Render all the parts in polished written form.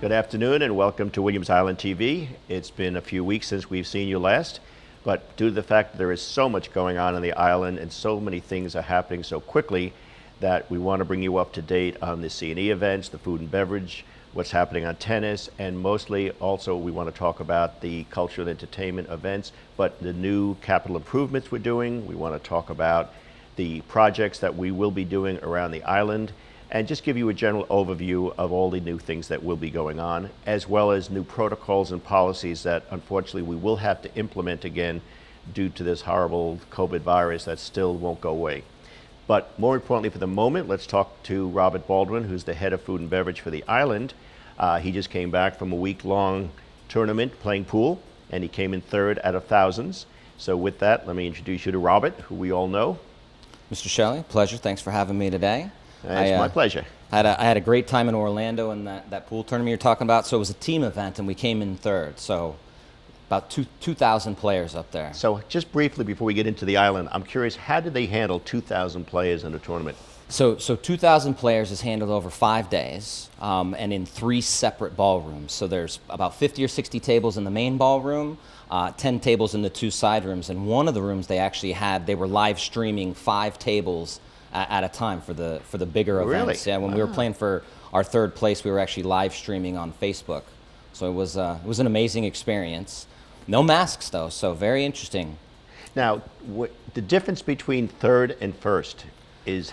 Good afternoon and welcome to Williams Island TV. It's been a few weeks since we've seen you last, but due to the fact that there is so much going on the island and so many things are happening so quickly that we want to bring you up to date on the C&E events, the food and beverage, what's happening on tennis, and mostly also we want to talk about the cultural and entertainment events, but the new capital improvements we're doing. We want to talk about the projects that we will be doing around the island and just give you a general overview of all the new things that will be going on, as well as new protocols and policies that unfortunately we will have to implement again due to this horrible COVID virus that still won't go away. But more importantly for the moment, let's talk to Robert Baldwin, who's the head of food and beverage for the island. He just came back from a week-long tournament playing pool, and he came in third out of thousands. So with that, let me introduce you to Robert, who we all know. Mr. Shelley, pleasure. Thanks for having me today. It's my pleasure. I had a great time in Orlando in that pool tournament you're talking about. So it was a team event, and we came in third. So about 2,000 players up there. So just briefly before we get into the island, I'm curious, how did they handle 2,000 players in a tournament? So 2,000 players is handled over 5 days and in 3 separate ballrooms. So there's about 50 or 60 tables in the main ballroom, 10 tables in the 2 side rooms. And one of the rooms they were live streaming 5 tables at a time for the bigger events. Really? Yeah, when we were playing for our third place, we were actually live streaming on Facebook. So it was an amazing experience. No masks though, so very interesting. Now, the difference between third and first is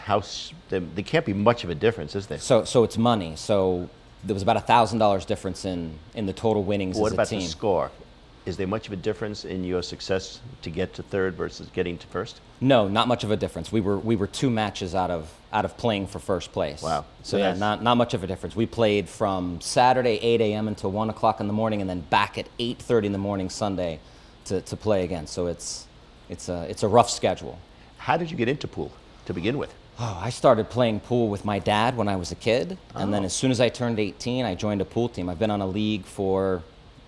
there can't be much of a difference, is there? So it's money. So there was about $1,000 difference in the total winnings as a team. What about the score? Is there much of a difference in your success to get to third versus getting to first? No, not much of a difference. We were 2 matches out of playing for first place. Wow. So yeah, not much of a difference. We played from Saturday 8 a.m. until 1 o'clock in the morning, and then back at 8:30 in the morning Sunday to play again. So it's a rough schedule. How did you get into pool to begin with? Oh, I started playing pool with my dad when I was a kid, and then as soon as I turned 18, I joined a pool team. I've been on a league for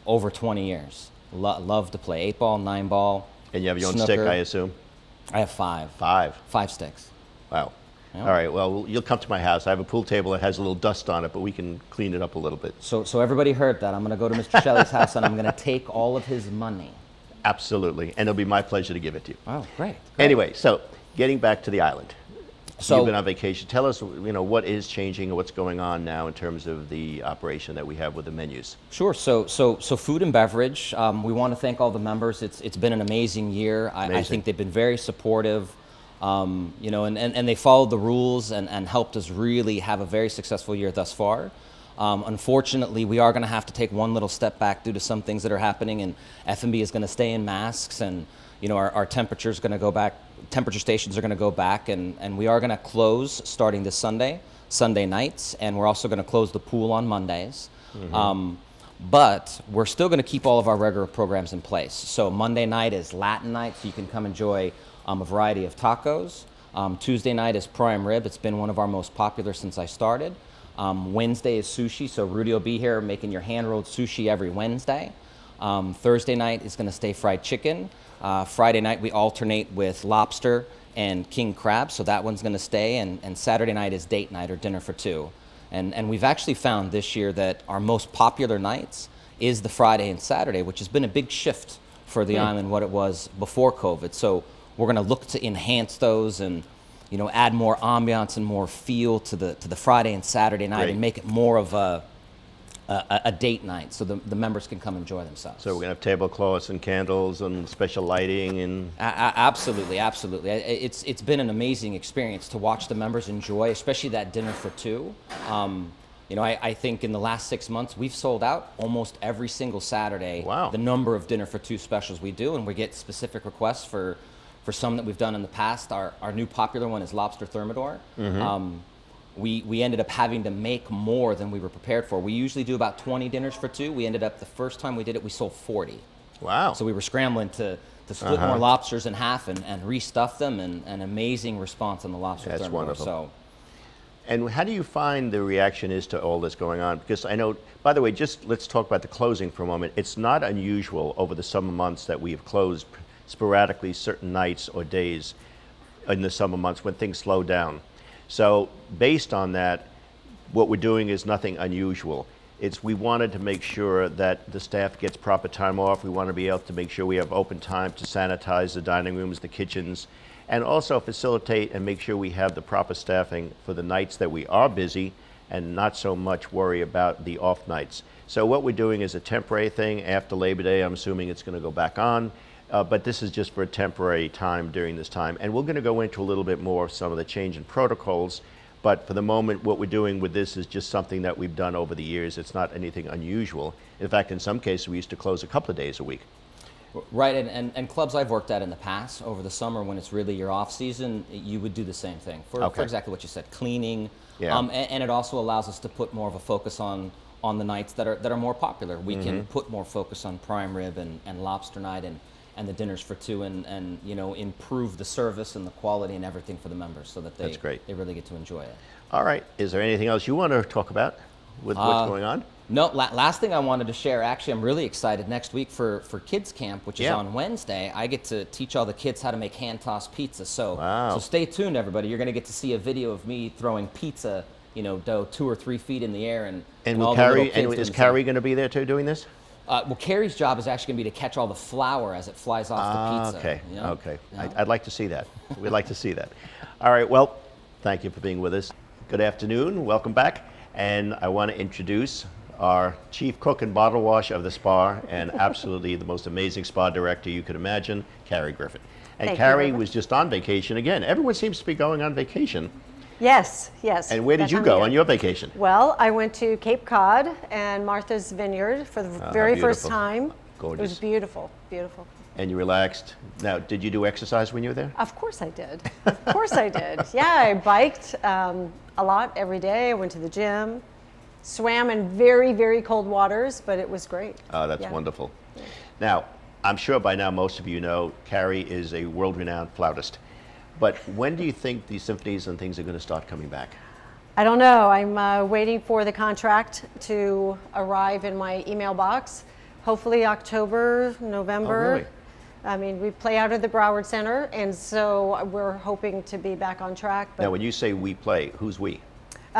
over 20 years. Love to play 8-ball, 9-ball. And you have your own snooker. stick, I assume? I have 5. 5 sticks. Wow. Yeah. All right, well, you'll come to my house. I have a pool table that has a little dust on it, but we can clean it up a little bit. So everybody heard that. I'm going to go to Mr. Shelley's house and I'm going to take all of his money. Absolutely, and it'll be my pleasure to give it to you. Oh, great. Anyway, so getting back to the island. So you've been on vacation. Tell us, what is changing and what's going on now in terms of the operation that we have with the menus. Sure. So food and beverage. We want to thank all the members. It's been an amazing year. I think they've been very supportive. And they followed the rules and helped us really have a very successful year thus far. Unfortunately, we are going to have to take one little step back due to some things that are happening, and F&B is going to stay in masks, and our temperature is going to go back. Temperature stations are going to go back, and we are going to close starting this Sunday nights, and we're also going to close the pool on Mondays. Mm-hmm. But we're still going to keep all of our regular programs in place. So Monday night is Latin night, so you can come enjoy a variety of tacos. Tuesday night is prime rib. It's been one of our most popular since I started. Wednesday is sushi, so Rudy will be here making your hand-rolled sushi every Wednesday. Thursday night is going to stay fried chicken. Friday night we alternate with lobster and king crab, so that one's going to stay. And Saturday night is date night or dinner for 2. And we've actually found this year that our most popular nights is the Friday and Saturday, which has been a big shift for the island what it was before COVID. So we're going to look to enhance those and add more ambiance and more feel to the Friday and Saturday night. Great. And make it more of a date night so the members can come enjoy themselves. So we're going to have tablecloths and candles and special lighting and... Absolutely. It's been an amazing experience to watch the members enjoy, especially that dinner for 2. I think in the last 6 months, we've sold out almost every single Saturday. Wow. The number of dinner for 2 specials we do, and we get specific requests for some that we've done in the past. Our new popular one is lobster thermidor. Mm-hmm. We ended up having to make more than we were prepared for. We usually do about 20 dinners for 2. We ended up, the first time we did it, we sold 40. Wow. So we were scrambling to split more lobsters in half and restuff them, and an amazing response on the lobster thermidor. That's wonderful. So, and how do you find the reaction is to all this going on? Because I know, by the way, just let's talk about the closing for a moment. It's not unusual over the summer months that we have closed sporadically certain nights or days in the summer months when things slow down. So based on that, what we're doing is nothing unusual. We wanted to make sure that the staff gets proper time off. We want to be able to make sure we have open time to sanitize the dining rooms, the kitchens, and also facilitate and make sure we have the proper staffing for the nights that we are busy and not so much worry about the off nights. So what we're doing is a temporary thing. After Labor Day, I'm assuming it's going to go back on, but this is just for a temporary time during this time. And we're going to go into a little bit more of some of the change in protocols, but for the moment, what we're doing with this is just something that we've done over the years. It's not anything unusual. In fact, in some cases, we used to close a couple of days a week. Right, and clubs I've worked at in the past, over the summer when it's really your off season, you would do the same thing for exactly what you said, cleaning. Yeah. And it also allows us to put more of a focus on the nights that are more popular. We can put more focus on prime rib and lobster night and the dinners for two, and you know, improve the service and the quality and everything for the members so that That's great. they really get to enjoy it. All right. Is there anything else you want to talk about with what's going on? No, last thing I wanted to share, actually, I'm really excited next week for kids camp, which is on Wednesday. I get to teach all the kids how to make hand-tossed pizza. So stay tuned, everybody. You're going to get to see a video of me throwing pizza, you know, dough 2 or 3 feet in the air, and will all Carrie, the little kids is Carrie going to be there too doing this? Well, Carrie's job is actually going to be to catch all the flour as it flies off the pizza. Okay, you know? okay. I'd like to see that. We'd like to see that. All right, well, thank you for being with us. Good afternoon, welcome back. And I want to introduce our chief cook and bottle wash of the spa, and absolutely the most amazing spa director you could imagine, Carrie Griffin. And Thank Carrie you. was just on vacation again. Everyone seems to be going on vacation. Yes, yes. And where did you go on your vacation? Well, I went to Cape Cod and Martha's Vineyard for the very first beautiful. time. Gorgeous. It was beautiful, beautiful. And you relaxed. Now, did you do exercise when you were there? Of course I did. Of course I did. Yeah, I biked a lot every day. I went to the gym, swam in very, very cold waters, but it was great. Oh, that's wonderful. Now, I'm sure by now most of you know Carrie is a world-renowned flautist. But when do you think these symphonies and things are going to start coming back? I don't know. I'm waiting for the contract to arrive in my email box. Hopefully October, November. Oh, really? I mean, we play out of the Broward Center, and so we're hoping to be back on track. But Now, when you say we play, who's we?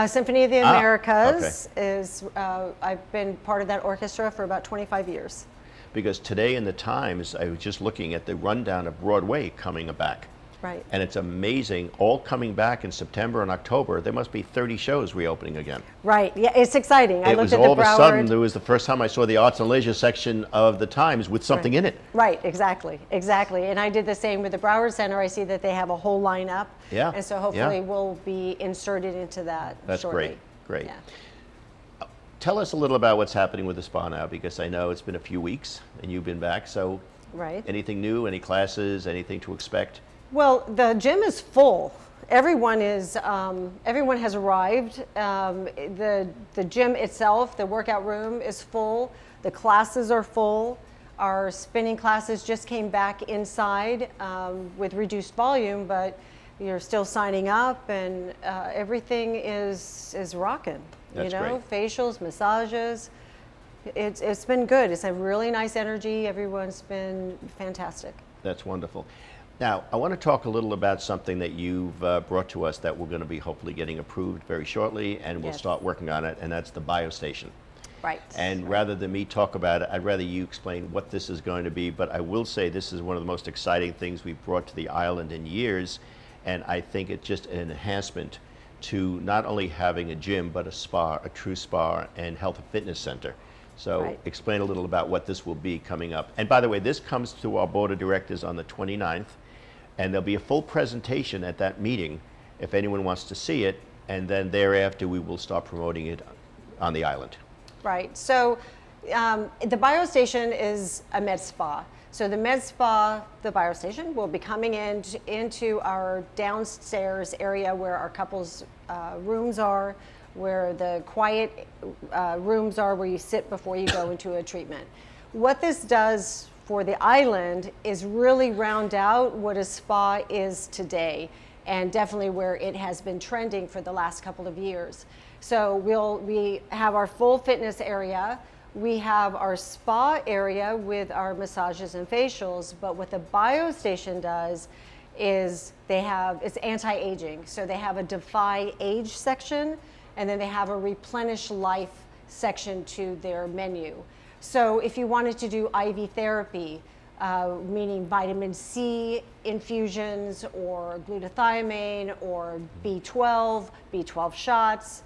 Symphony of the Americas is, I've been part of that orchestra for about 25 years. Because today in the Times, I was just looking at the rundown of Broadway coming back. Right. And it's amazing, all coming back in September and October. There must be 30 shows reopening again. Right, yeah, it's exciting. I It looked was at all the of a Broward. sudden, there was the first time I saw the arts and leisure section of the Times with something in it. Right, exactly, exactly. And I did the same with the Broward Center. I see that they have a whole lineup. Yeah, And so hopefully we'll be inserted into that That's shortly. great, great. Yeah. Tell us a little about what's happening with the spa now, because I know it's been a few weeks and you've been back. So Right. anything new, any classes, anything to expect? Well, the gym is full. Everyone has arrived. The gym itself, the workout room is full. The classes are full. Our spinning classes just came back inside with reduced volume, but you're still signing up, and everything is rocking. That's you know, great. facials, massages. It's been good. It's a really nice energy. Everyone's been fantastic. That's wonderful. Now, I want to talk a little about something that you've brought to us that we're going to be hopefully getting approved very shortly, and we'll Yes. start working on it, and that's the biostation. Right. And rather than me talk about it, I'd rather you explain what this is going to be. But I will say this is one of the most exciting things we've brought to the island in years, and I think it's just an enhancement to not only having a gym, but a spa, a true spa, and health and fitness center. So Right. explain a little about what this will be coming up. And by the way, this comes to our board of directors on the 29th, and there'll be a full presentation at that meeting if anyone wants to see it, and then thereafter we will start promoting it on the island. Right. So the biostation is a med spa. So the med spa, the biostation, will be coming into our downstairs area where our couples' rooms are, where the quiet rooms are, where you sit before you go into a treatment. What this does for the island is really round out what a spa is today, and definitely where it has been trending for the last couple of years. So we have our full fitness area, we have our spa area with our massages and facials, but what the biostation does is it's anti-aging. So they have a Defy Age section, and then they have a Replenish Life section to their menu. So if you wanted to do IV therapy, meaning vitamin C infusions or glutathione or B12 shots,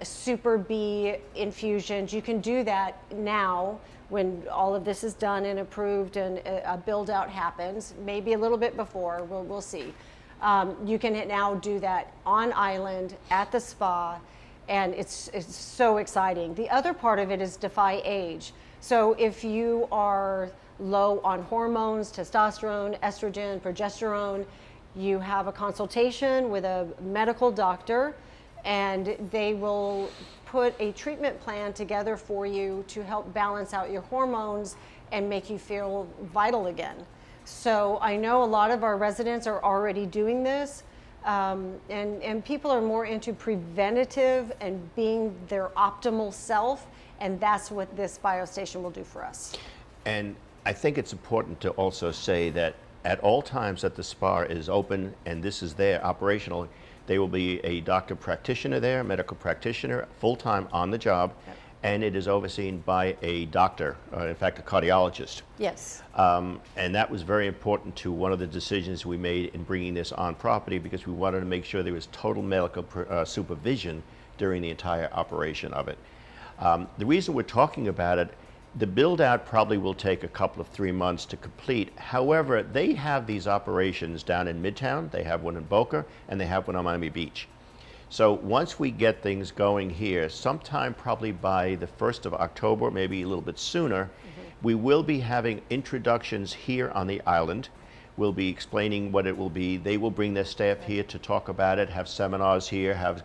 Super B infusions, you can do that now when all of this is done and approved and a build out happens, maybe a little bit before, we'll see. You can now do that on island at the spa, and it's so exciting. The other part of it is defy age. So if you are low on hormones, testosterone, estrogen, progesterone, you have a consultation with a medical doctor, and they will put a treatment plan together for you to help balance out your hormones and make you feel vital again. So I know a lot of our residents are already doing this, and people are more into preventative and being their optimal self, and that's what this biostation will do for us. And I think it's important to also say that at all times that the spa is open and this is there operational, there will be a doctor practitioner there, medical practitioner, full-time on the job, yep. And it is overseen by a doctor, in fact, a cardiologist. Yes. And that was very important to one of the decisions we made in bringing this on property, because we wanted to make sure there was total medical supervision during the entire operation of it. The reason we're talking about it, the build out probably will take a couple of 3 months to complete. However, they have these operations down in Midtown, they have one in Boca, and they have one on Miami Beach. So once we get things going here, sometime probably by the 1st of October, maybe a little bit sooner, we will be having introductions here on the island. We'll be explaining what it will be. They will bring their staff here to talk about it, have seminars here, have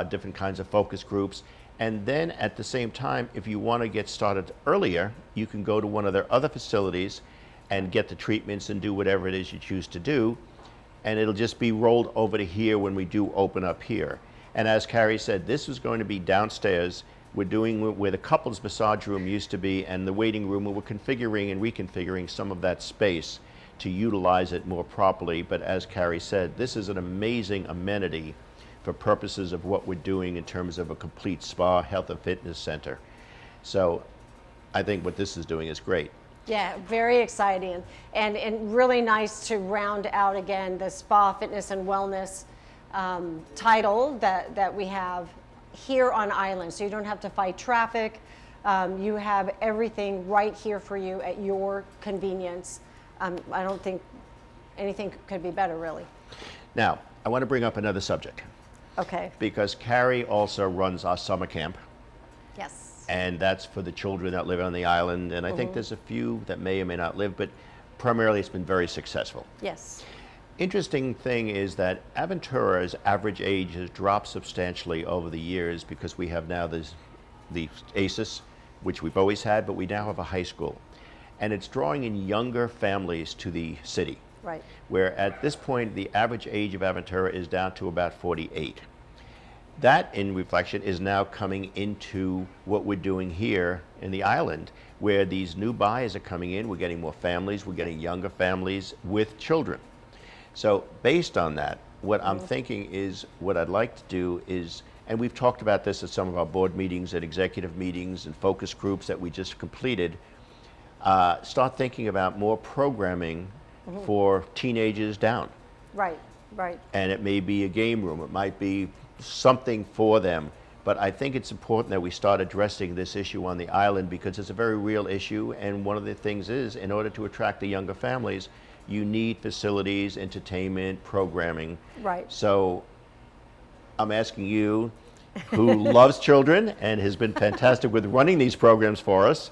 different kinds of focus groups. And then at the same time, if you want to get started earlier, you can go to one of their other facilities and get the treatments and do whatever it is you choose to do. And it'll just be rolled over to here when we do open up here. And as Carrie said, this is going to be downstairs. We're doing where the couples massage room used to be and the waiting room, where we're configuring and reconfiguring some of that space to utilize it more properly. But as Carrie said, this is an amazing amenity for purposes of what we're doing in terms of a complete spa, health and fitness center. So I think what this is doing is great. Yeah, very exciting, and really nice to round out again the spa, fitness, and wellness title that we have here on island. So you don't have to fight traffic. You have everything right here for you at your convenience. I don't think anything could be better, really. Now, I want to bring up another subject. Okay. Because Carrie also runs our summer camp. Yes. And that's for the children that live on the island. And I think there's a few that may or may not live, but primarily it's been very successful. Yes. Interesting thing is that Aventura's average age has dropped substantially over the years, because we have now the ACES, which we've always had, but we now have a high school. And it's drawing in younger families to the city. Right. Where at this point, the average age of Aventura is down to about 48. That, in reflection, is now coming into what we're doing here in the island, where these new buyers are coming in. We're getting more families, we're getting younger families with children. So based on that, what I'm thinking is, what I'd like to do is, and we've talked about this at some of our board meetings, at executive meetings and focus groups that we just completed, start thinking about more programming for teenagers down. Right, right. And it may be a game room, it might be something for them. But I think it's important that we start addressing this issue on the island, because it's a very real issue. And one of the things is, in order to attract the younger families, you need facilities, entertainment, programming. Right. So I'm asking you, who loves children and has been fantastic with running these programs for us,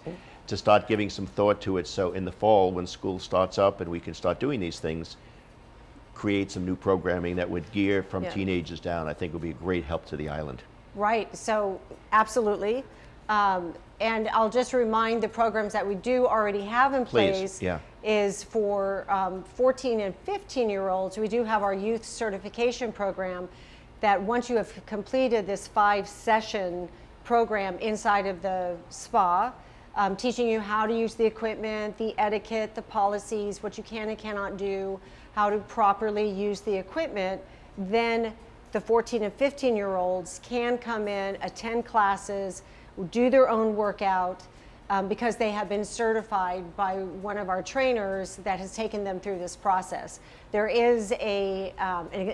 to start giving some thought to it. So in the fall, when school starts up and we can start doing these things, create some new programming that would gear from teenagers down. I think would be a great help to the island. Right, so absolutely. And I'll just remind the programs that we do already have in place. Yeah. Is for 14 and 15-year-olds. We do have our youth certification program that once you have completed this 5-session program inside of the spa, teaching you how to use the equipment, the etiquette, the policies, what you can and cannot do, how to properly use the equipment, then the 14 and 15-year-olds can come in, attend classes, do their own workout, because they have been certified by one of our trainers that has taken them through this process. There is an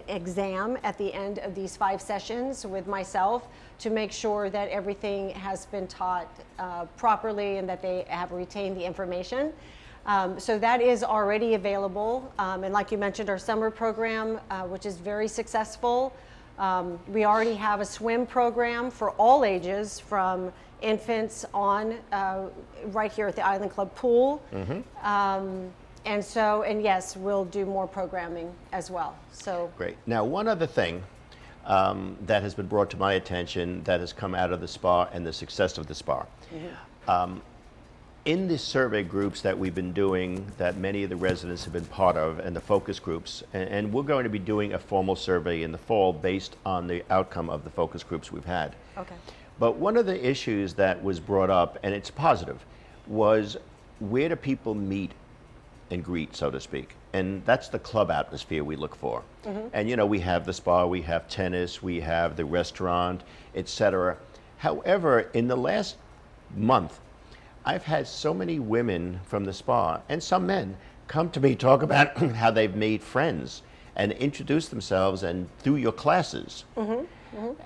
exam at the end of these 5 sessions with myself to make sure that everything has been taught properly and that they have retained the information. So that is already available. And like you mentioned, our summer program, which is very successful. We already have a swim program for all ages, from infants on, right here at the Island Club pool. And yes, we'll do more programming as well. So Great. Now, one other thing that has been brought to my attention that has come out of the spa and the success of the spa. In the survey groups that we've been doing, that many of the residents have been part of, and the focus groups, and we're going to be doing a formal survey in the fall based on the outcome of the focus groups we've had. okay. But one of the issues that was brought up, and it's positive, was where do people meet and greet, so to speak? And that's the club atmosphere we look for. And you know, we have the spa, we have tennis, we have the restaurant, etc. However, in the last month, I've had so many women from the spa, and some men, come to me talk about how they've made friends and introduced themselves and through your classes.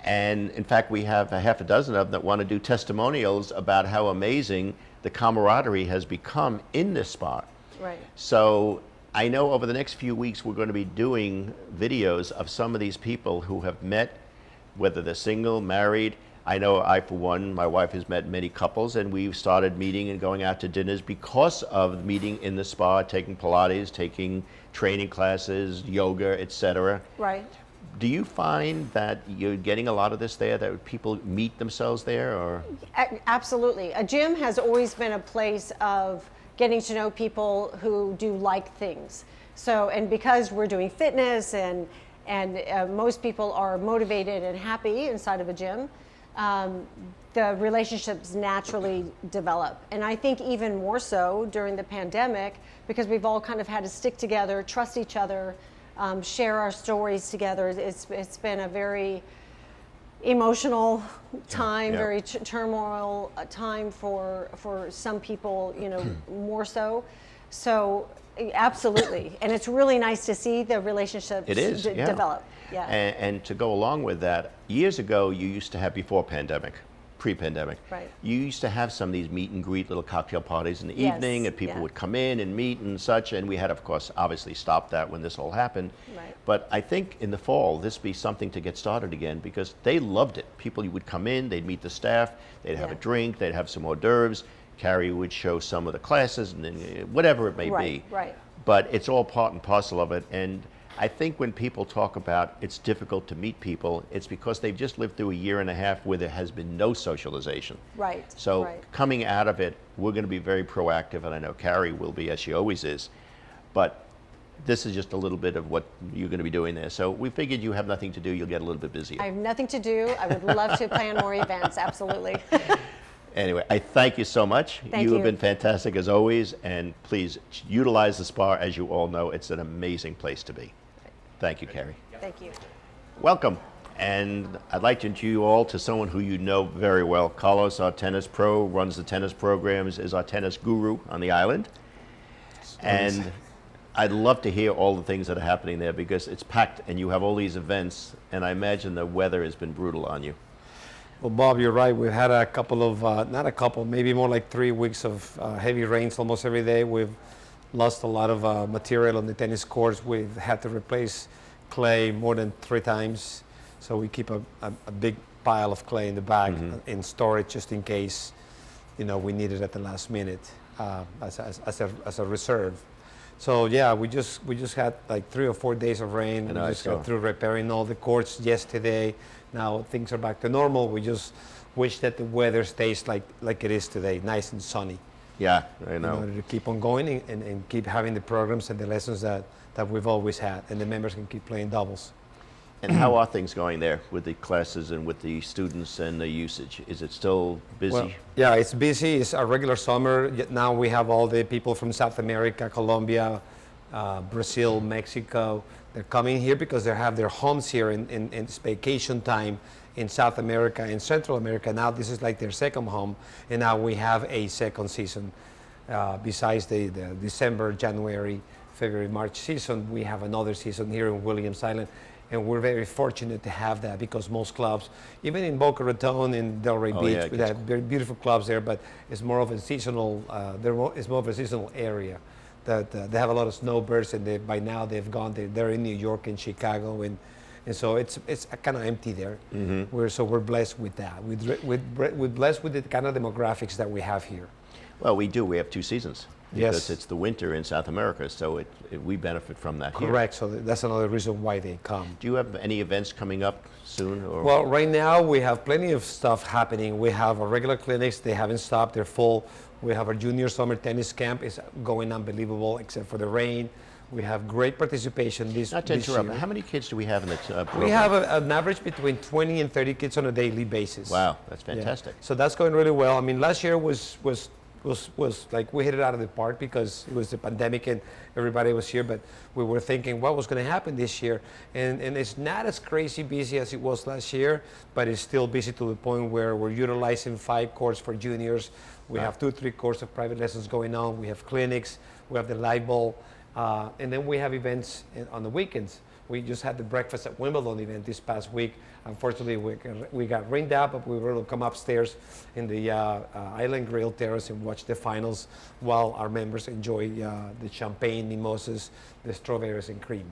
And in fact, we have a half a dozen of them that want to do testimonials about how amazing the camaraderie has become in this spa. Right. So I know over the next few weeks we're going to be doing videos of some of these people who have met, whether they're single, married. I know I, for one, my wife has met many couples, and we've started meeting and going out to dinners because of meeting in the spa, taking Pilates, taking training classes, yoga, etc. Right. Do you find that you're getting a lot of this there, that people meet themselves there, or? Absolutely. A gym has always been a place of getting to know people who do like things. So, and because we're doing fitness and most people are motivated and happy inside of a gym, the relationships naturally develop. And I think even more so during the pandemic, because we've all kind of had to stick together, trust each other, share our stories together. It's been a very emotional time, very turmoil time for some people, you know, more so. So absolutely, and it's really nice to see the relationships develop. Yeah. And to go along with that, years ago you used to have, before pandemic, pre-pandemic, Right. you used to have some of these meet and greet little cocktail parties in the Yes, evening, and people yeah. would come in and meet and such, and we had, of course, obviously stopped that when this all happened. Right. But I think in the fall this would be something to get started again, because they loved it. People would come in, they'd meet the staff, they'd have a Yeah. drink, they'd have some hors d'oeuvres, Carrie would show some of the classes, and then whatever it may Right, be. right. But it's all part and parcel of it. And I think when people talk about it's difficult to meet people, it's because they've just lived through a year and a half where there has been no socialization. Right. So right. coming out of it, we're going to be very proactive, and I know Carrie will be, as she always is. But this is just a little bit of what you're going to be doing there. So we figured you have nothing to do, you'll get a little bit busier. I have nothing to do. I would love to plan more events, absolutely. Anyway, I thank you so much. Thank You have you. been fantastic as always, and please utilize the spa. As you all know, it's an amazing place to be. Thank you, Carrie. Thank you. Welcome. And I'd like to introduce you all to someone who you know very well. Carlos, our tennis pro, runs the tennis programs, is our tennis guru on the island. And I'd love to hear all the things that are happening there, because it's packed and you have all these events, and I imagine the weather has been brutal on you. Well, Bob, you're right. We've had a couple of, not a couple, maybe more like 3 weeks of heavy rains almost every day. We've lost a lot of material on the tennis courts. We've had to replace clay more than 3 times. So we keep a big pile of clay in the back in storage, just in case, you know, we need it at the last minute as a reserve. So yeah, we just had like 3 or 4 days of rain. And we just got through repairing all the courts yesterday. Now things are back to normal. We just wish that the weather stays like it is today, nice and sunny. Yeah, I In know. order to keep on going and keep having the programs and the lessons that we've always had, and the members can keep playing doubles. And how are things going there with the classes and with the students and the usage? Is it still busy? Well, yeah, it's busy. It's a regular summer. Yet now we have all the people from South America, Colombia, Brazil, Mexico. They're coming here because they have their homes here in it's vacation time in South America and Central America. Now this is like their second home, and now we have a second season. Besides the December, January, February, March season, we have another season here in Williams Island. And we're very fortunate to have that because most clubs, even in Boca Raton and Delray Beach, yeah, we have very beautiful clubs there, but it's more of a seasonal. It's more of a seasonal area. That they have a lot of snowbirds, and by now they've gone. They're in New York and Chicago, and so it's kind of empty there. We're blessed with that. We're blessed with the kind of demographics that we have here. Well, we do. We have 2 seasons. Because Yes. it's the winter in South America, so we benefit from that here. Correct. So that's another reason why they come. Do you have any events coming up soon? Or? Well, right now we have plenty of stuff happening. We have our regular clinics. They haven't stopped. They're full. We have our junior summer tennis camp. It's going unbelievable, except for the rain. We have great participation this Not to this interrupt, year. how many kids do we have in the program? We have an average between 20 and 30 kids on a daily basis. Wow, that's Yeah. fantastic. So that's going really well. I mean, last year was like we hit it out of the park because it was the pandemic and everybody was here, but we were thinking what was going to happen this year. And it's not as crazy busy as it was last year, but it's still busy to the point where we're utilizing 5 courts for juniors. We have 2-3 courts of private lessons going on. We have clinics. We have the live ball. And then we have events on the weekends. We just had the Breakfast at Wimbledon event this past week. Unfortunately, we got rained out, but we were able to come upstairs in the Island Grill Terrace and watch the finals while our members enjoy the champagne, mimosas, the strawberries and cream.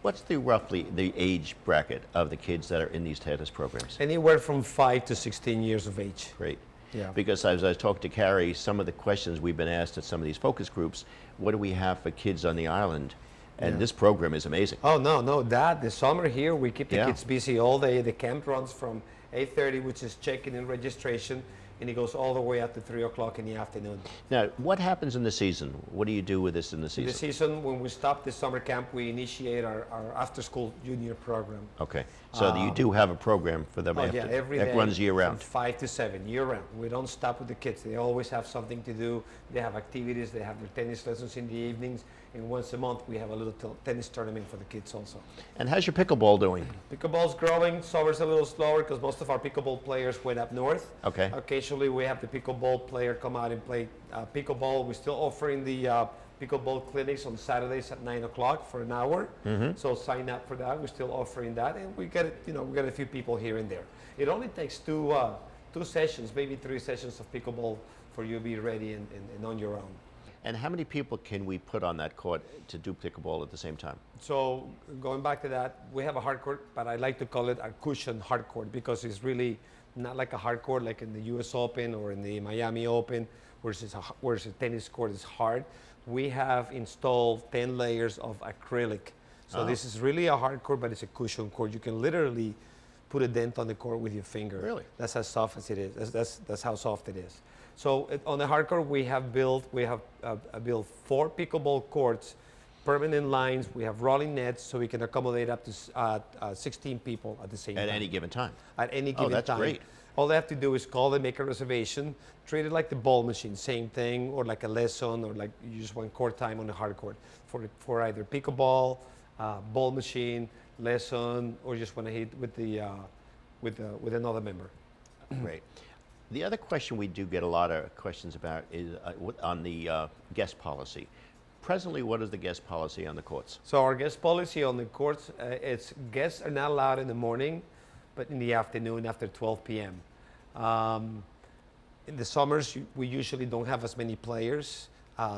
What's roughly the age bracket of the kids that are in these tennis programs? Anywhere from 5 to 16 years of age. Great. Yeah. Because as I talked to Carrie, some of the questions we've been asked at some of these focus groups, what do we have for kids on the island? And this program is amazing. Oh, no, the summer here, we keep the Yeah. kids busy all day. The camp runs from 8:30, which is check-in and registration, and it goes all the way up to 3 o'clock in the afternoon. Now, what happens in the season? What do you do with this in the In season? the season, when we stop the summer camp, we initiate our after-school junior program. Okay, so you do have a program for them Oh, after. yeah, every that day runs year from round. 5 to 7, year round. We don't stop with the kids. They always have something to do. They have activities. They have their tennis lessons in the evenings. And once a month, we have a little tennis tournament for the kids also. And how's your pickleball doing? Pickleball's growing. Summer's a little slower because most of our pickleball players went up north. Okay. Occasionally, we have the pickleball player come out and play pickleball. We're still offering the pickleball clinics on Saturdays at 9 o'clock for an hour. So sign up for that. We're still offering that, and we get we got a few people here and there. It only takes two sessions, maybe 3 sessions of pickleball for you to be ready and on your own. And how many people can we put on that court to do pickleball at the same time? So going back to that, we have a hard court, but I like to call it a cushion hard court because it's really not like a hard court like in the U.S. Open or in the Miami Open, where the tennis court is hard. We have installed 10 layers of acrylic. So this is really a hard court, but it's a cushion court. You can literally put a dent on the court with your finger. Really? That's how soft as it is. That's how soft it is. So on the hard court, we have built 4 pickleball courts, permanent lines. We have rolling nets, so we can accommodate up to 16 people at the same time. At any given time? At any given that's time. great. All they have to do is call, they make a reservation, treat it like the ball machine, same thing, or like a lesson, or like you just want court time on the hard court for either pickleball, ball machine, lesson, or just want to hit with another member. Great. The other question we do get a lot of questions about is on the guest policy. Presently, what is the guest policy on the courts? So our guest policy on the courts, it's guests are not allowed in the morning, but in the afternoon after 12 p.m. In the summers, we usually don't have as many players.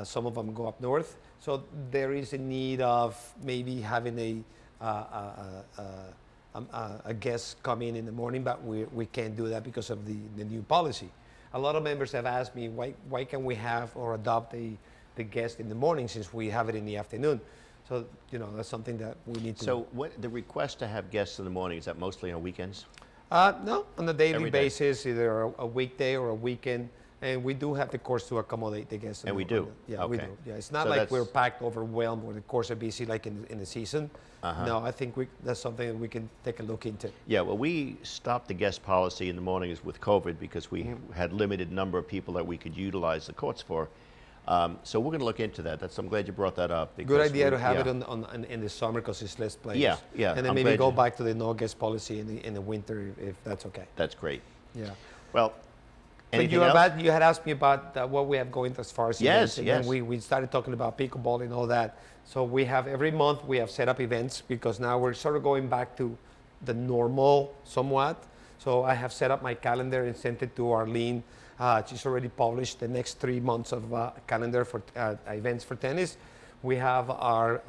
Some of them go up north. So there is a need of maybe having a guest come in the morning, but we can't do that because of the new policy. A lot of members have asked me, why can we have or adopt the guest in the morning since we have it in the afternoon? So, that's something that we need to. So the request to have guests in the morning, is that mostly on weekends? No, on a daily Every day. basis, either a weekday or a weekend. And we do have the course to accommodate the guests. And we do? Yeah, we Okay. do. Yeah, it's not So like that's- we're packed, overwhelmed, or the course are busy like in the season. No, I think that's something that we can take a look into. Yeah, well, we stopped the guest policy in the mornings with COVID because we had limited number of people that we could utilize the courts for. So we're going to look into that. I'm glad you brought that up. Good because idea to have yeah. it in the summer because it's less players. Yeah, yeah, And then I'm maybe glad go you- back to the no guest policy in the winter if that's okay. That's great. Yeah. Well, But anything you, else? you had asked me about what we have going as far as Yes, events, and yes. then we started talking about pickleball and all that. So we have every month we have set up events because now we're sort of going back to the normal somewhat. So I have set up my calendar and sent it to Arlene. She's already published the next 3 months of calendar for events for tennis. We have our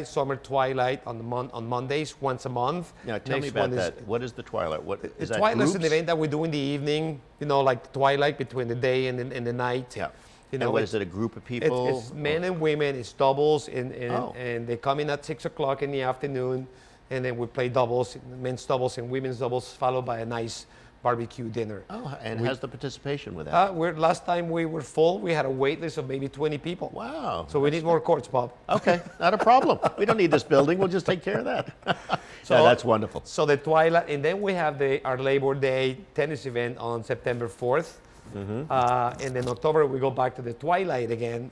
summer twilight on Mondays, once a month. Now, tell me Next about one is- that. What is the Twilight? What The is that? twilight is an groups? event that we do in the evening, like twilight between the day and the night. Yeah. You And what it's- is it? A group of people? It's men and women, it's doubles, Oh. and they come in at 6 o'clock in the afternoon, and then we play doubles, men's doubles and women's doubles, followed by a nice barbecue dinner. Oh, and how's the participation with that? Last time we were full, we had a wait list of maybe 20 people. Wow. So we need more courts, Bob. Okay, not a problem. We don't need this building. We'll just take care of that. So that's wonderful. So the twilight, and then we have our Labor Day tennis event on September 4th. And then October we go back to the twilight again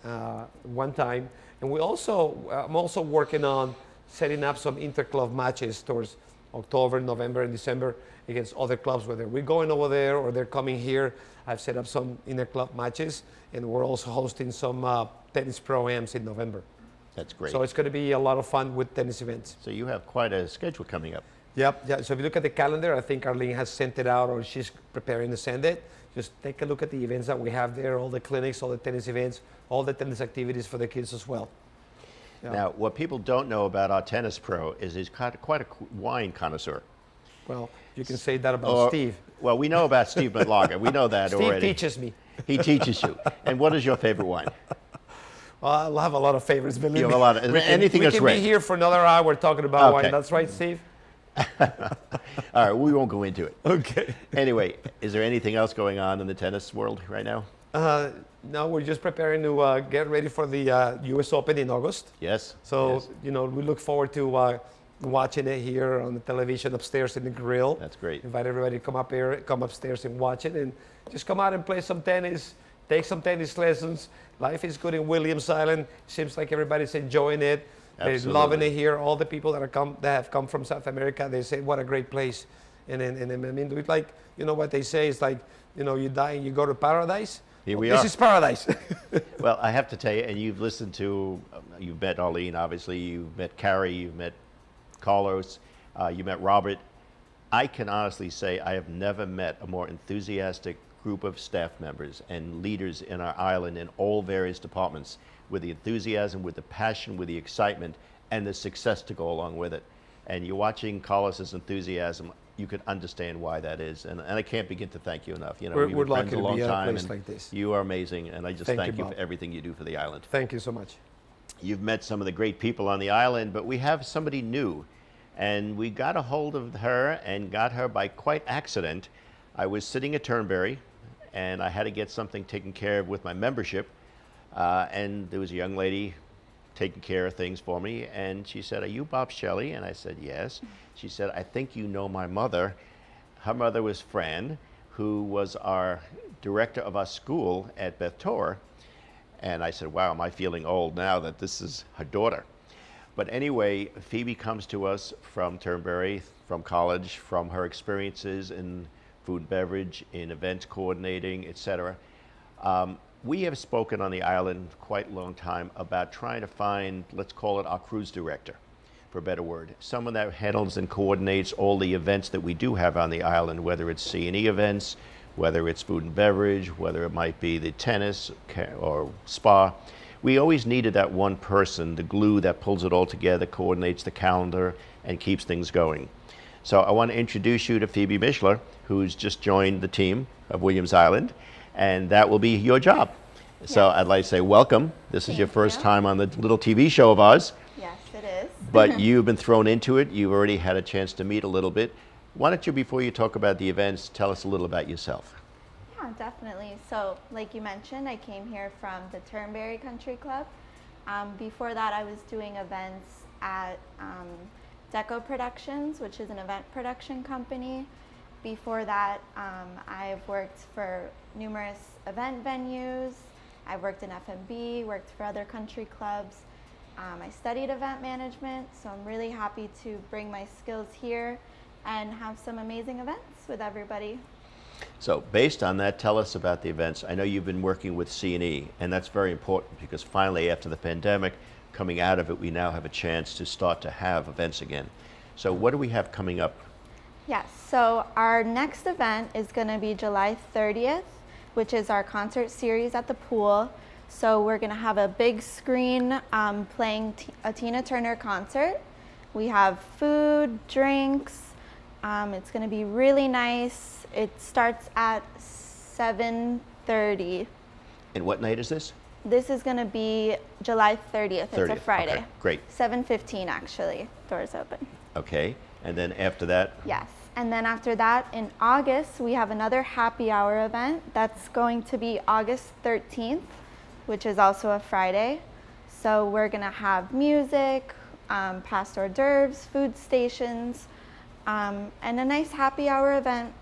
one time. And I'm also working on setting up some interclub matches towards October, November, and December against other clubs, whether we're going over there or they're coming here. I've set up some interclub matches, and we're also hosting some tennis pro-ams in November. That's great. So it's going to be a lot of fun with tennis events. So you have quite a schedule coming up. Yep. Yeah. So if you look at the calendar, I think Arlene has sent it out or she's preparing to send it. Just take a look at the events that we have there, all the clinics, all the tennis events, all the tennis activities for the kids as well. Yeah. Now, what people don't know about our tennis pro is he's quite a wine connoisseur. Well, you can say that about Steve. Well, we know about Steve Lager. We know that Steve already. teaches me. He teaches you. And what is your favorite wine? Well, I have a lot of favorites, believe me. You have a lot of- anything that's We can red. be here for another hour talking about Okay. wine. That's right, Steve? All right, we won't go into it. Okay. Anyway, is there anything else going on in the tennis world right now? No, we're just preparing to get ready for the U.S. Open in August. Yes. So, yes. we look forward to watching it here on the television upstairs in the grill. That's great. Invite everybody to come upstairs and watch it, and just come out and play some tennis, take some tennis lessons. Life is good in Williams Island. Seems like everybody's enjoying it. They're Absolutely. loving it here. All the people that have come from South America, they say, what a great place. And I mean, it's like, what they say is like, you die and you go to paradise. Here we This are. is paradise. Well, I have to tell you, and you've listened to, you've met Arlene, obviously, you've met Carrie, you've met Carlos, you met Robert. I can honestly say I have never met a more enthusiastic group of staff members and leaders in our island in all various departments, with the enthusiasm, with the passion, with the excitement, and the success to go along with it. And you're watching Carlos's enthusiasm, you can understand why that is. And I can't begin to thank you enough. We're we've been friends lucky a to long be at a time, place and like this. you are amazing, and I just Thank thank you, you for Bob. everything you do for the island. Thank you so much. You've met some of the great people on the island, but we have somebody new. And we got a hold of her and got her by quite accident. I was sitting at Turnberry, and I had to get something taken care of with my membership. And there was a young lady taking care of things for me, and she said, "Are you Bob Shelley?" And I said, "Yes." She said, "I think you know my mother." Her mother was Fran, who was our director of our school at Beth Torr. And I said, "Wow, am I feeling old now that this is her daughter?" But anyway, Phoebe comes to us from Turnberry, from college, from her experiences in food and beverage, in events coordinating, etc. We have spoken on the island quite a long time about trying to find, let's call it our cruise director, for a better word. Someone that handles and coordinates all the events that we do have on the island, whether it's C&E events, whether it's food and beverage, whether it might be the tennis or spa. We always needed that one person, the glue that pulls it all together, coordinates the calendar, and keeps things going. So I want to introduce you to Phoebe Mishler, who's just joined the team of Williams Island, and that will be your job. So I'd like to say welcome. This is your first time on the little TV show of ours. Yes, it is. But you've been thrown into it. You've already had a chance to meet a little bit. Why don't you, before you talk about the events, tell us a little about yourself? Yeah, definitely. So, like you mentioned, I came here from the Turnberry Country Club. Before that, I was doing events at Deco Productions, which is an event production company. Before that, I've worked for numerous event venues I've worked in F&B, worked for other country clubs. I studied event management, so I'm really happy to bring my skills here and have some amazing events with everybody. So based on that, tell us about the events. I know you've been working with C&E, and that's very important because finally, after the pandemic, coming out of it, we now have a chance to start to have events again. So what do we have coming up? Yes, so our next event is going to be July 30th, which is our concert series at the pool. So we're going to have a big screen playing a Tina Turner concert. We have food, drinks. It's going to be really nice. It starts at 7:30. And what night is this? This is going to be July 30th. It's a 30th. Friday. Okay, great. 7:15 actually. Doors open. Okay, and then after that? Yes. And then after that, in August, we have another happy hour event. That's going to be August 13th, which is also a Friday. So we're going to have music, past hors d'oeuvres, food stations, and a nice happy hour event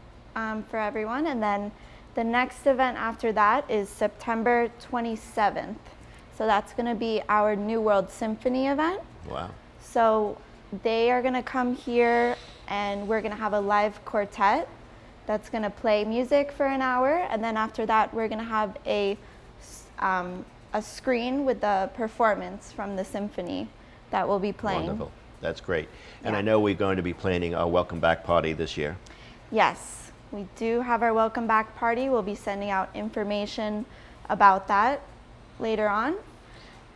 for everyone. And then the next event after that is September 27th. So that's going to be our New World Symphony event. Wow. So they are going to come here and we're going to have a live quartet that's going to play music for an hour. And then after that, we're going to have a screen with the performance from the symphony that will be playing. Wonderful. That's great. And Yeah. I know we're going to be planning our welcome back party this year. Yes, we do have our welcome back party. We'll be sending out information about that later on.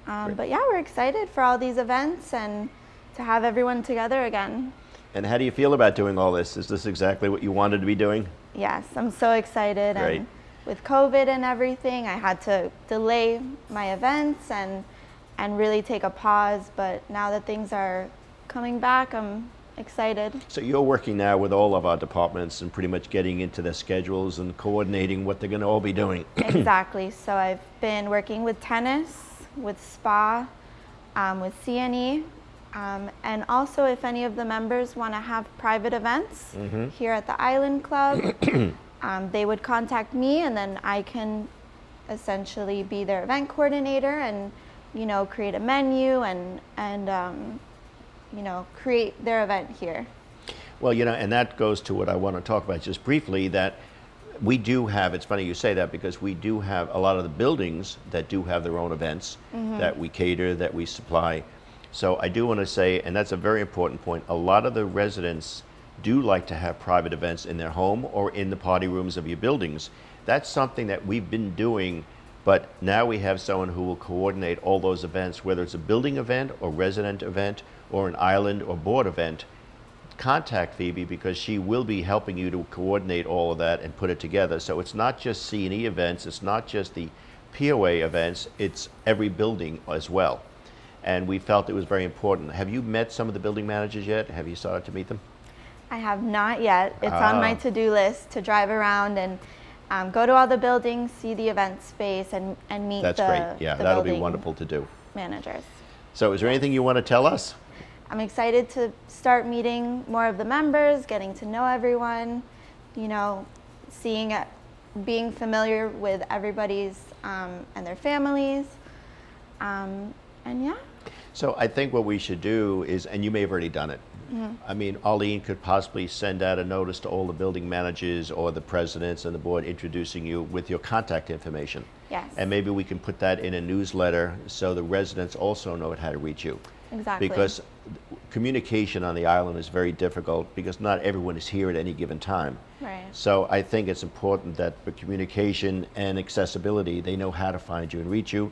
But yeah, we're excited for all these events and to have everyone together again. And how do you feel about doing all this? Is this exactly what you wanted to be doing? Yes, I'm so excited. Great. And with COVID and everything, I had to delay my events and really take a pause. But now that things are coming back, I'm excited. So you're working now with all of our departments and pretty much getting into their schedules and coordinating what they're going to all be doing. Exactly. So I've been working with tennis, with spa, with CNE, and also if any of the members want to have private events here at the Island Club, they would contact me, and then I can essentially be their event coordinator and, you know, create a menu and you know, create their event here. Well, you know, and that goes to what I want to talk about just briefly, that we do have, it's funny you say that because we do have a lot of the buildings that do have their own events that we cater, that we supply. So I do want to say, and that's a very important point, a lot of the residents do like to have private events in their home or in the party rooms of your buildings. That's something that we've been doing, but now we have someone who will coordinate all those events, whether it's a building event or resident event or an island or board event. Contact Phoebe because she will be helping you to coordinate all of that and put it together. So it's not just C&E events, it's not just the POA events, it's every building as well. And we felt it was very important. Have you met some of the building managers yet? Have you started to meet them? I have not yet. It's on my to-do list to drive around and go to all the buildings, see the event space, and meet That's the great. Yeah, the that'll be building wonderful to do. managers. So is there anything you want to tell us? I'm excited to start meeting more of the members, getting to know everyone, you know, being familiar with everybody's and their families, and yeah. So I think what we should do is, and you may have already done it, I mean, Arlene could possibly send out a notice to all the building managers or the presidents and the board introducing you with your contact information. Yes. And maybe we can put that in a newsletter so the residents also know how to reach you. Exactly. Because communication on the island is very difficult because not everyone is here at any given time. Right. So I think it's important that for communication and accessibility, they know how to find you and reach you.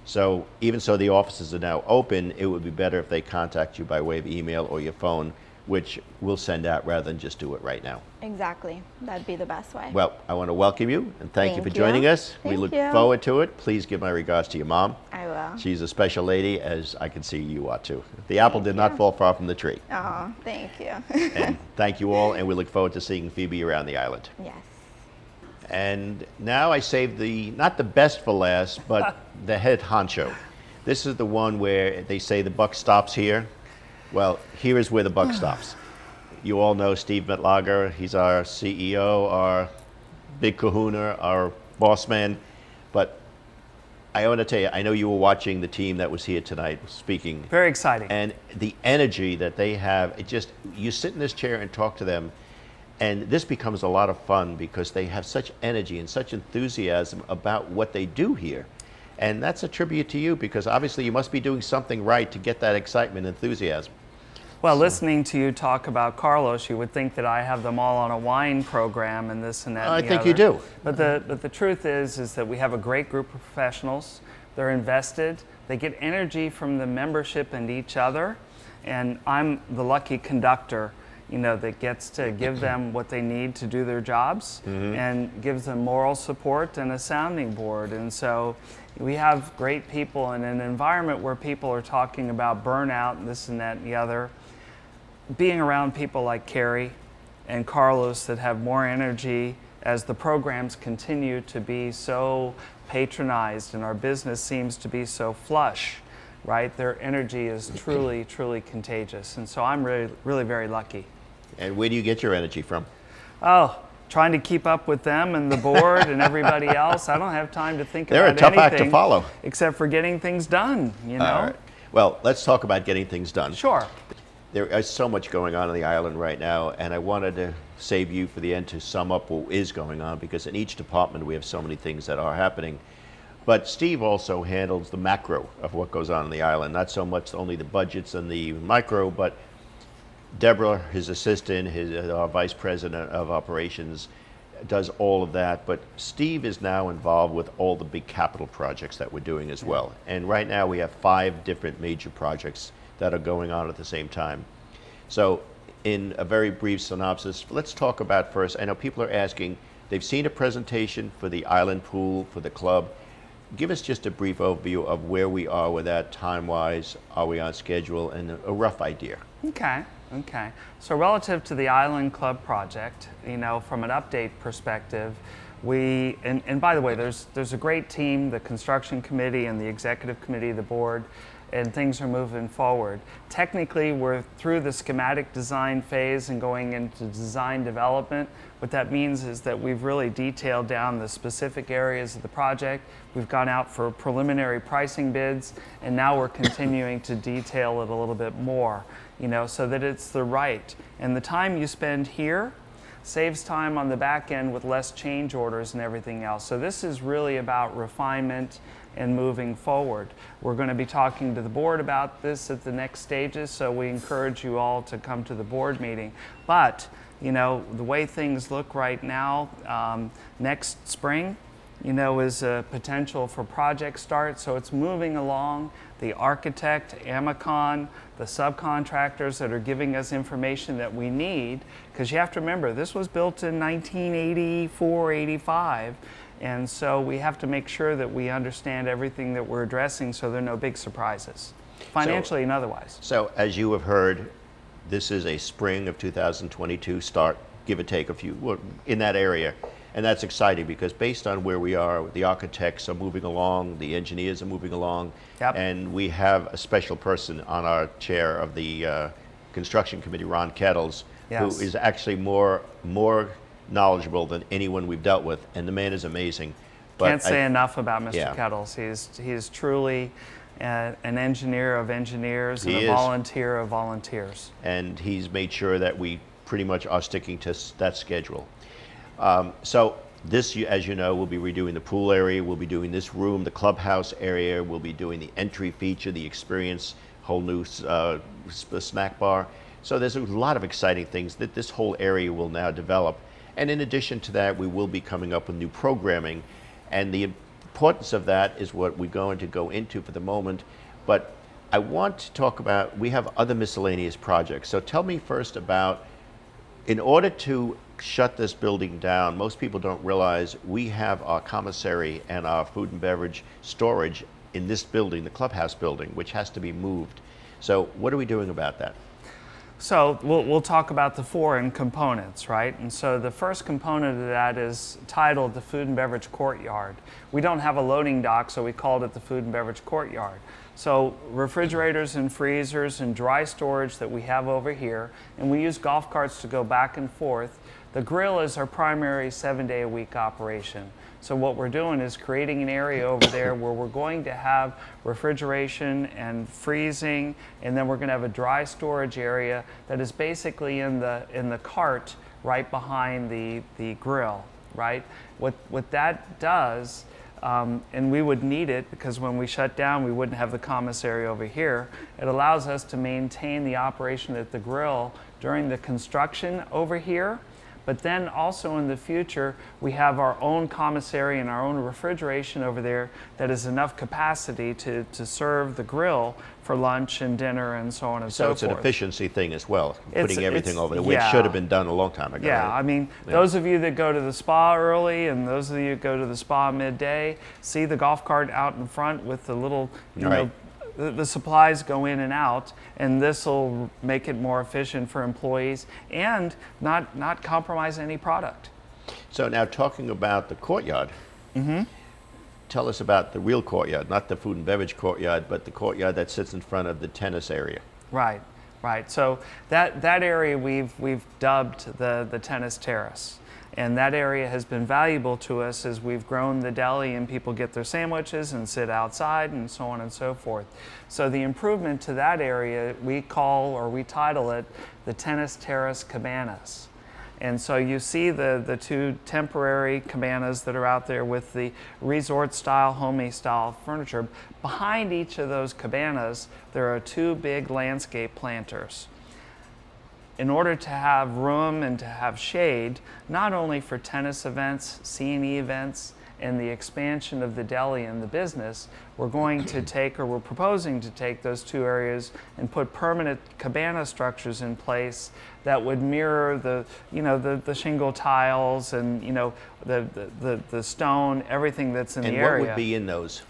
So even so the offices are now open, it would be better if they contact you by way of email or your phone, which we'll send out rather than just do it right now. Exactly. That'd be the best way. Well, I want to welcome you and thank you for Thank joining you. us. We Thank look you. forward to it. Please give my regards to your mom. I will. She's a special lady, as I can see you are too. The apple did not you. fall far from the tree. Oh, thank you. And thank you all, and we look forward to seeing Phoebe around the island. Yes. And now I saved not the best for last, but the head honcho. This is the one where they say the buck stops here. Well, here is where the buck stops. You all know Steve Metlager. He's our CEO, our big kahuna, our boss man. But I want to tell you, I know you were watching the team that was here tonight speaking. Very exciting. And the energy that they have, it just, you sit in this chair and talk to them, and this becomes a lot of fun because they have such energy and such enthusiasm about what they do here. And that's a tribute to you because obviously you must be doing something right to get that excitement and enthusiasm. Well, listening to you talk about Carlos, you would think that I have them all on a wine program and this and that. I and the think other. you do. But the truth is that we have a great group of professionals. They're invested. They get energy from the membership and each other. And I'm the lucky conductor, that gets to give them what they need to do their jobs and gives them moral support and a sounding board. And so we have great people in an environment where people are talking about burnout and this and that and the other. Being around people like Carrie and Carlos that have more energy as the programs continue to be so patronized and our business seems to be so flush, right? Their energy is truly, truly contagious. And so I'm really, really very lucky. And where do you get your energy from? Oh, trying to keep up with them and the board and everybody else. I don't have time to think They're about a tough anything act to follow. except for getting things done, All right. Well, let's talk about getting things done. Sure. There is so much going on the island right now, and I wanted to save you for the end to sum up what is going on, because in each department we have so many things that are happening. But Steve also handles the macro of what goes on the island, not so much only the budgets and the micro, but Deborah, his assistant, our vice president of operations, does all of that. But Steve is now involved with all the big capital projects that we're doing as well. And right now we have 5 different major projects that are going on at the same time. So in a very brief synopsis, let's talk about first, I know people are asking, they've seen a presentation for the island pool, for the club. Give us just a brief overview of where we are with that time-wise, are we on schedule, and a rough idea. Okay. So relative to the Island Club project, from an update perspective, and by the way, there's a great team, the construction committee and the executive committee, the board, and things are moving forward. Technically, we're through the schematic design phase and going into design development. What that means is that we've really detailed down the specific areas of the project. We've gone out for preliminary pricing bids, and now we're continuing to detail it a little bit more, so that it's the right. And the time you spend here saves time on the back end with less change orders and everything else. So this is really about refinement and moving forward. We're going to be talking to the board about this at the next stages, so we encourage you all to come to the board meeting. But, the way things look right now, next spring, is a potential for project start, so it's moving along. The architect, Amicon, the subcontractors that are giving us information that we need, because you have to remember, this was built in 1984, 85, and so we have to make sure that we understand everything that we're addressing so there are no big surprises, financially and otherwise. So as you have heard, this is a spring of 2022 start, give or take a few, in that area. And that's exciting because based on where we are, the architects are moving along, the engineers are moving along, and we have a special person on our chair of the construction committee, Ron Kettles, who is actually more knowledgeable than anyone we've dealt with, and the man is amazing. But can't say enough about Mr. Kettles. He's truly an engineer of engineers and a volunteer of volunteers. And he's made sure that we pretty much are sticking to that schedule. So this, as you know, we'll be redoing the pool area, we'll be doing this room, the clubhouse area, we'll be doing the entry feature, the experience, whole new snack bar. So there's a lot of exciting things that this whole area will now develop. And in addition to that, we will be coming up with new programming. And the importance of that is what we're going to go into for the moment. But I want to talk about, we have other miscellaneous projects. So tell me first about, in order to shut this building down, most people don't realize we have our commissary and our food and beverage storage in this building, the clubhouse building, which has to be moved. So what are we doing about that? So we'll talk about the 4 components, right? And so the first component of that is titled the Food and Beverage Courtyard. We don't have a loading dock, so we called it the Food and Beverage Courtyard. So refrigerators and freezers and dry storage that we have over here, and we use golf carts to go back and forth. The grill is our primary 7-day-a-week operation. So what we're doing is creating an area over there where we're going to have refrigeration and freezing, and then we're going to have a dry storage area that is basically in the cart right behind the grill, right? What that does, and we would need it because when we shut down, we wouldn't have the commissary over here. It allows us to maintain the operation at the grill during the construction over here. But then also in the future, we have our own commissary and our own refrigeration over there that is enough capacity to serve the grill for lunch and dinner and so on and so forth. So it's an efficiency thing as well, putting everything over there, which yeah. should have been done a long time ago. Yeah, right? I mean, those of you that go to the spa early and those of you that go to the spa midday, see the golf cart out in front with the little, you know, the supplies go in and out, and this will make it more efficient for employees and not compromise any product. So now talking about the courtyard, tell us about the real courtyard, not the food and beverage courtyard, but the courtyard that sits in front of the tennis area. Right, right. So that area we've dubbed the tennis terrace. And that area has been valuable to us as we've grown the deli and people get their sandwiches and sit outside and so on and so forth. So the improvement to that area, we title it the Tennis Terrace Cabanas. And so you see the two temporary cabanas that are out there with the resort style, homey style furniture. Behind each of those cabanas, there are two big landscape planters. In order to have room and to have shade, not only for tennis events, C&E events, and the expansion of the deli and the business, we're proposing to take those two areas and put permanent cabana structures in place that would mirror the shingle tiles and the stone, everything that's in the area. And what would be in those?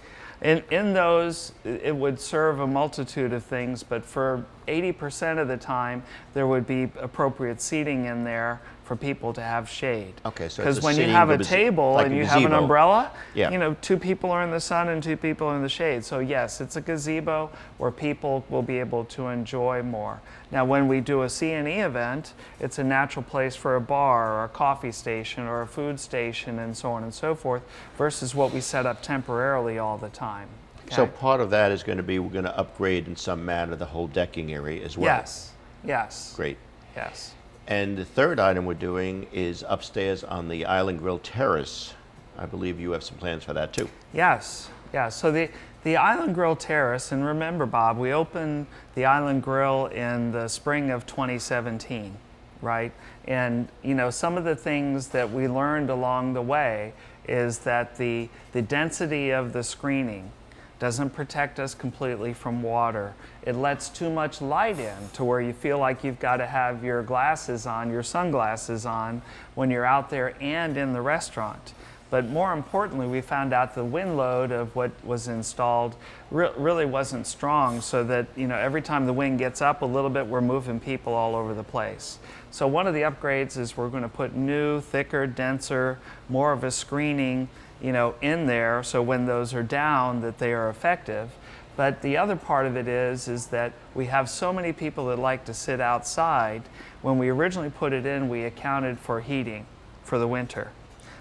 In those, it would serve a multitude of things, but for 80% of the time, there would be appropriate seating in there for people to have shade. Okay, so because when you have a table like and a you have an gazebo. umbrella, Yeah. two people are in the sun and two people are in the shade. So yes, it's a gazebo where people will be able to enjoy more. Now, when we do a C&E event, it's a natural place for a bar or a coffee station or a food station and so on and so forth, versus what we set up temporarily all the time. So Okay? part of that is going to be we're going to upgrade in some manner the whole decking area as well. Yes, yes. Great. Yes. And the third item we're doing is upstairs on the Island Grill Terrace. I believe you have some plans for that too. Yes, yes. So the Island Grill Terrace, and remember, Bob, we opened the Island Grill in the spring of 2017, right? And some of the things that we learned along the way is that the density of the screening doesn't protect us completely from water. It lets too much light in to where you feel like you've got to have your glasses on, your sunglasses on, when you're out there and in the restaurant. But more importantly, we found out the wind load of what was installed really wasn't strong, so that every time the wind gets up a little bit, we're moving people all over the place. So one of the upgrades is we're going to put new, thicker, denser, more of a screening in there, so when those are down, that they are effective. But the other part of it is that we have so many people that like to sit outside. When we originally put it in, we accounted for heating for the winter.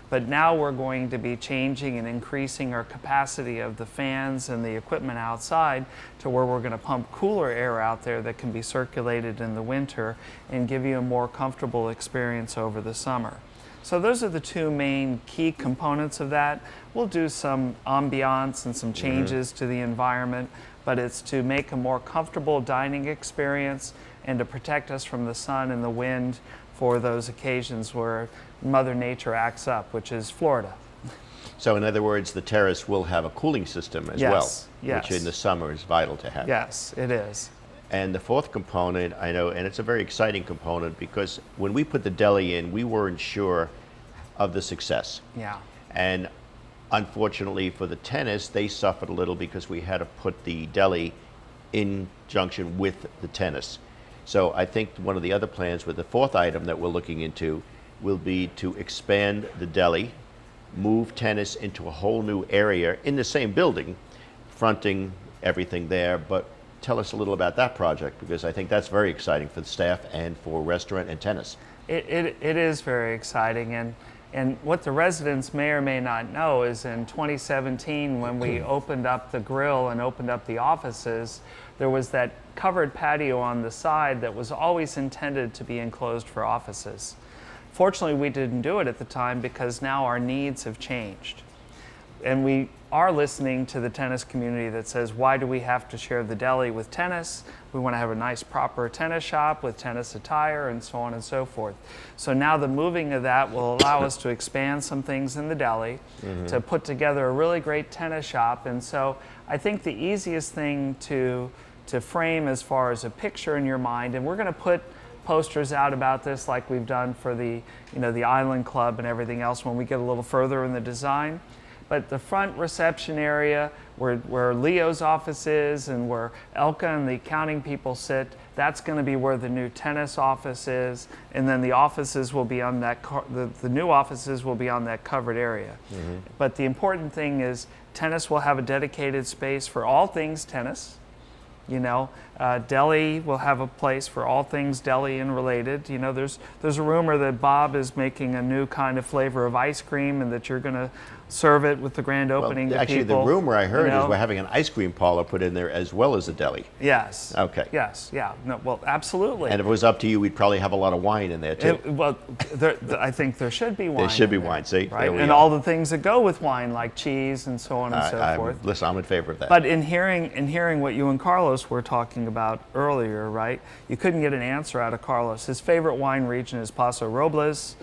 But now we're going to be changing and increasing our capacity of the fans and the equipment outside to where we're going to pump cooler air out there that can be circulated in the winter and give you a more comfortable experience over the summer. So those are the two main key components of that. We'll do some ambiance and some changes to the environment, but it's to make a more comfortable dining experience and to protect us from the sun and the wind for those occasions where Mother Nature acts up, which is Florida. So in other words, the terrace will have a cooling system as Yes, well, yes. which in the summer is vital to have. Yes, it is. And the fourth component, I know, and it's a very exciting component, because when we put the deli in, we weren't sure of the success. Yeah. And unfortunately for the tennis, they suffered a little because we had to put the deli in junction with the tennis. So I think one of the other plans with the fourth item that we're looking into will be to expand the deli, move tennis into a whole new area in the same building, fronting everything there. But tell us a little about that project, because I think that's very exciting for the staff and for restaurant and tennis. It is very exciting, And what the residents may or may not know is in 2017, when we opened up the grill and opened up the offices, there was that covered patio on the side that was always intended to be enclosed for offices. Fortunately, we didn't do it at the time because now our needs have changed. And we are listening to the tennis community that says, why do we have to share the deli with tennis? We want to have a nice proper tennis shop with tennis attire and so on and so forth. So now the moving of that will allow us to expand some things in the deli, to put together a really great tennis shop. And so I think the easiest thing to frame as far as a picture in your mind, and we're going to put posters out about this like we've done for the, the Island Club and everything else when we get a little further in the design. But the front reception area where Leo's office is and where Elka and the accounting people sit, that's going to be where the new tennis office is. And then the offices will be on that, the new offices will be on that covered area. But the important thing is tennis will have a dedicated space for all things tennis. Deli will have a place for all things deli and related. There's a rumor that Bob is making a new kind of flavor of ice cream and that you're going to serve it with the grand opening to actually, people. the rumor I heard is we're having an ice cream parlor put in there as well as a deli. Yes. Okay. Yes. Yeah. No. Well, absolutely. And if it was up to you, we'd probably have a lot of wine in there too. I think there should be wine. There should be in there, wine. See, right? There we And are. all the things that go with wine, like cheese and so on and so forth. Listen, I'm in favor of that. But in hearing what you and Carlos were talking about earlier, right? You couldn't get an answer out of Carlos. His favorite wine region is Paso Robles,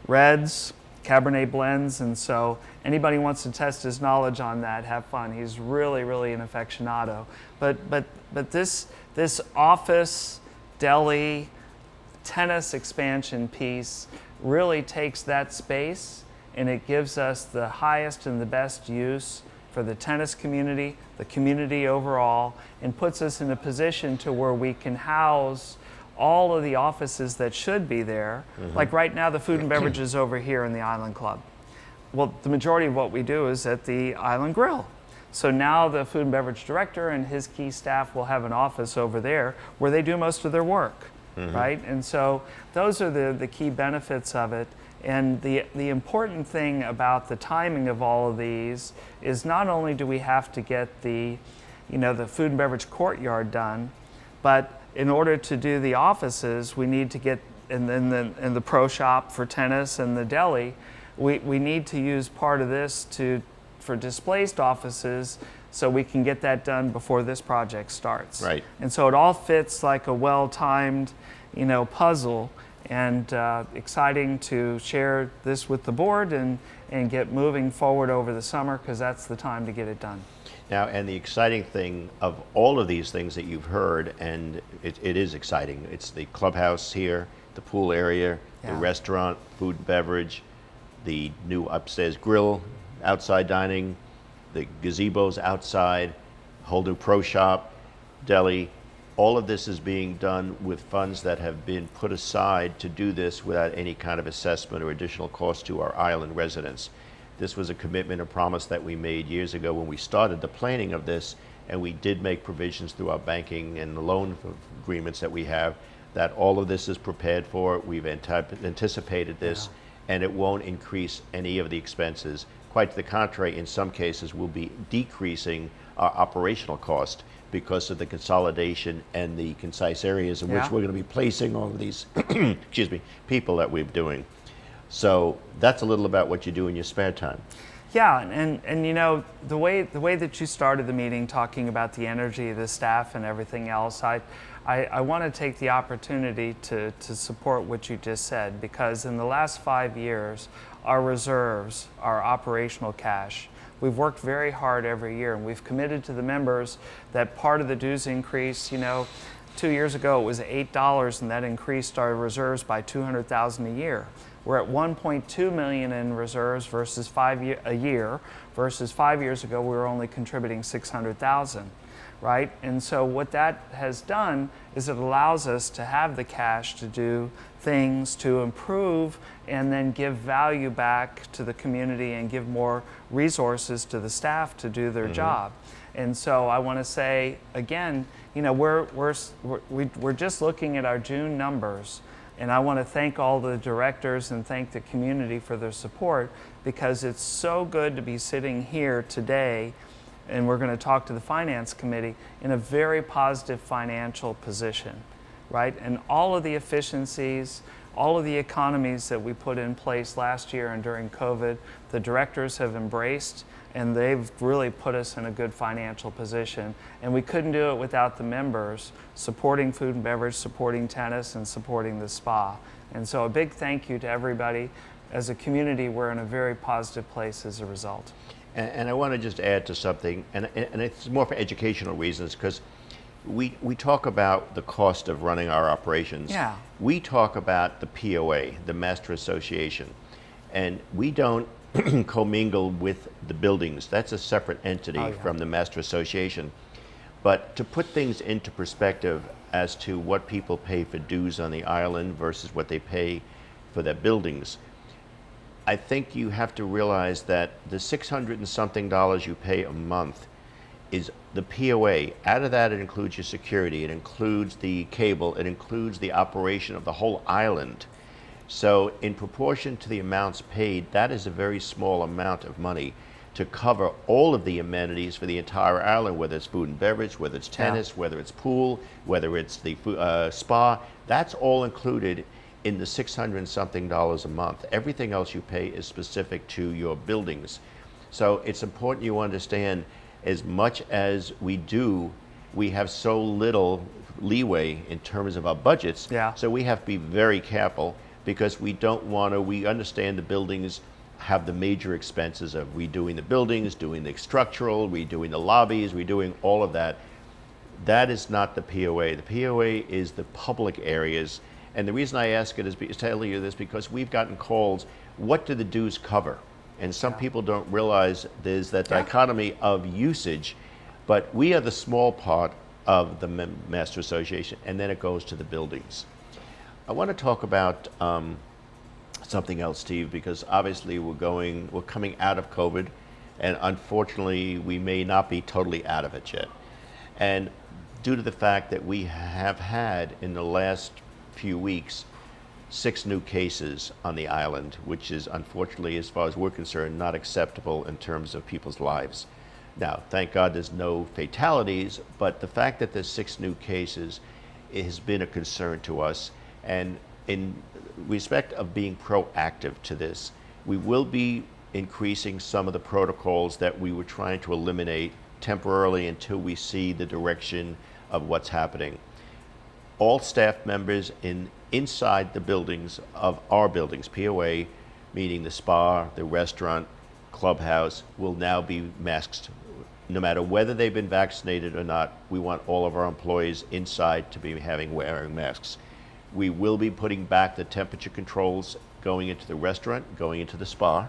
Reds, Cabernet blends, and so anybody wants to test his knowledge on that, have fun. He's really, really an aficionado. But this office, deli, tennis expansion piece really takes that space and it gives us the highest and the best use for the tennis community, the community overall, and puts us in a position to where we can house all of the offices that should be there. Like right now, the food and beverage is over here in the Island Club. Well, the majority of what we do is at the Island Grill. So now the food and beverage director and his key staff will have an office over there where they do most of their work, right? And so those are the key benefits of it. And the important thing about the timing of all of these is not only do we have to get the food and beverage courtyard done, but in order to do the offices, we need to get in the pro shop for tennis and the deli. We need to use part of this for displaced offices so we can get that done before this project starts. Right. And so it all fits like a well-timed, puzzle. And exciting to share this with the board and get moving forward over the summer because that's the time to get it done. Now, and the exciting thing of all of these things that you've heard, and it is exciting, it's the clubhouse here, the pool area, the restaurant, food and beverage, the new upstairs grill, outside dining, the gazebos outside, whole new pro shop, deli. All of this is being done with funds that have been put aside to do this without any kind of assessment or additional cost to our island residents. This was a commitment, a promise that we made years ago when we started the planning of this, and we did make provisions through our banking and the loan agreements that we have that all of this is prepared for. We've anticipated this, and it won't increase any of the expenses. Quite to the contrary, in some cases, we'll be decreasing our operational cost because of the consolidation and the concise areas in which we're going to be placing all of these excuse me, people that we're doing. So that's a little about what you do in your spare time. Yeah, and the way that you started the meeting talking about the energy of the staff and everything else, I want to take the opportunity to support what you just said, because in the last 5 years, our reserves, our operational cash, we've worked very hard every year, and we've committed to the members that part of the dues increase, 2 years ago it was $8, and that increased our reserves by $200,000 a year. We're at 1.2 million in reserves versus a year, versus 5 years ago we were only contributing 600,000, right? And so what that has done is it allows us to have the cash to do things to improve and then give value back to the community and give more resources to the staff to do their job. And so I want to say again, we're just looking at our June numbers. And I want to thank all the directors and thank the community for their support, because it's so good to be sitting here today, and we're going to talk to the Finance Committee, in a very positive financial position, right? And all of the efficiencies, all of the economies that we put in place last year and during COVID, the directors have embraced, and they've really put us in a good financial position. And we couldn't do it without the members supporting food and beverage, supporting tennis, and supporting the spa. And so a big thank you to everybody. As a community, we're in a very positive place as a result. And I want to just add to something, and it's more for educational reasons, because we talk about the cost of running our operations. Yeah. We talk about the POA, the Master Association, and we don't commingle with the buildings. That's a separate entity from the Master Association. But to put things into perspective as to what people pay for dues on the island versus what they pay for their buildings, I think you have to realize that the $600 and something you pay a month is the POA. Out of that, it includes your security, it includes the cable, it includes the operation of the whole island. So in proportion to the amounts paid, that is a very small amount of money to cover all of the amenities for the entire island, whether it's food and beverage, whether it's tennis, whether it's pool, whether it's the spa. That's all included in the $600 and something a month. Everything else you pay is specific to your buildings. So it's important you understand, as much as we do, we have so little leeway in terms of our budgets. Yeah. So we have to be very careful, because we don't want to, we understand the buildings have the major expenses of redoing the buildings, doing the structural, redoing the lobbies, redoing all of that. That is not the POA. The POA is the public areas. And the reason I ask it is telling you this, because we've gotten calls, what do the dues cover? And some people don't realize there's that dichotomy of usage, but we are the small part of the Master Association, and then it goes to the buildings. I want to talk about something else, Steve, because obviously we're coming out of COVID, and unfortunately we may not be totally out of it yet. And due to the fact that we have had in the last few weeks 6 new cases on the island, which is unfortunately, as far as we're concerned, not acceptable in terms of people's lives. Now, thank God there's no fatalities, but the fact that there's 6 new cases, it has been a concern to us. And in respect of being proactive to this, we will be increasing some of the protocols that we were trying to eliminate temporarily until we see the direction of what's happening. All staff members inside the buildings of our buildings, POA, meaning the spa, the restaurant, clubhouse, will now be masked. No matter whether they've been vaccinated or not, we want all of our employees inside to be wearing masks. We will be putting back the temperature controls going into the restaurant, going into the spa,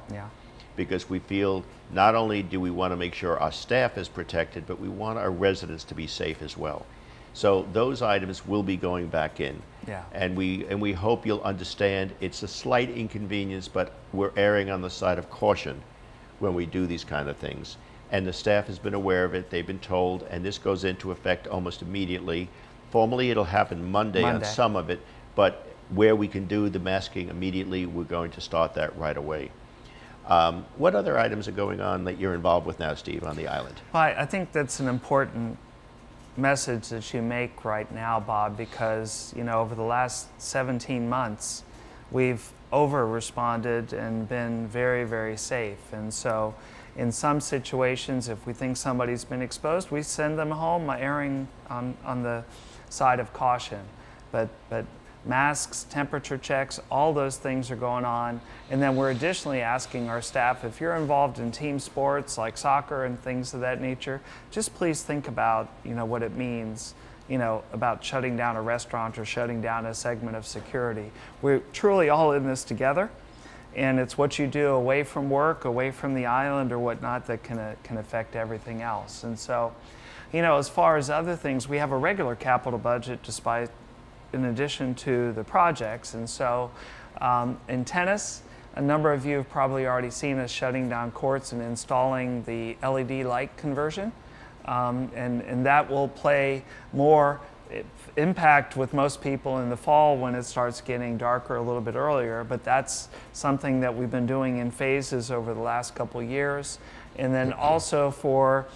because we feel not only do we want to make sure our staff is protected, but we want our residents to be safe as well. So those items will be going back in. And we hope you'll understand it's a slight inconvenience, but we're erring on the side of caution when we do these kind of things. And the staff has been aware of it, they've been told, and this goes into effect almost immediately. Formally, it'll happen Monday on some of it, but where we can do the masking immediately, we're going to start that right away. What other items are going on that you're involved with now, Steve, on the island? Well, I think that's an important message that you make right now, Bob, because over the last 17 months, we've over-responded and been very, very safe. And so in some situations, if we think somebody's been exposed, we send them home erring on the side of caution. But masks, temperature checks, all those things are going on. And then we're additionally asking our staff, if you're involved in team sports like soccer and things of that nature, just please think about what it means about shutting down a restaurant or shutting down a segment of security. We're truly all in this together, and it's what you do away from work, away from the island or whatnot that can affect everything else. And so, as far as other things, we have a regular capital budget in addition to the projects. And so in tennis, a number of you have probably already seen us shutting down courts and installing the LED light conversion. And that will play more impact with most people in the fall when it starts getting darker a little bit earlier, but that's something that we've been doing in phases over the last couple years. And then also for,